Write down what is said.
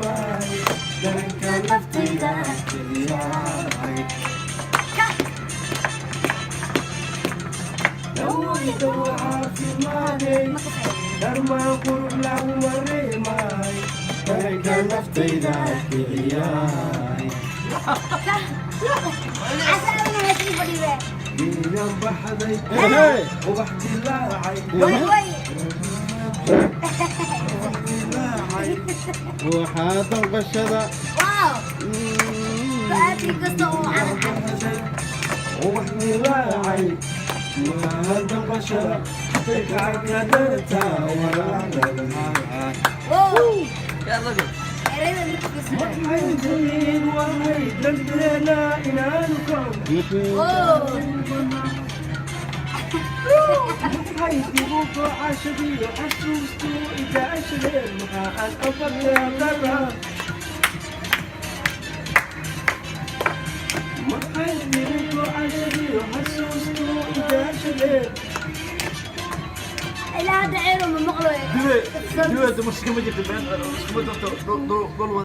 dareemay dareenka naftayda keliyaay dawayda caafimaadey dharmaan qurux lagu wareemay dareenka naftayda keliyaay diinan baxday ubax dilaacay waxaa dalbashada ubax dilaacay waxaa dalbashada fikacka darta waxay diin wahay danteena inaanu waxay digu gocashadiyo xasuustu idaashadeen maxaan abadeedara waxay digu gocashadiyo xasuustu idaashadeen لا هذا عينه من مقلوب دي مش كم جبت البنات مش كم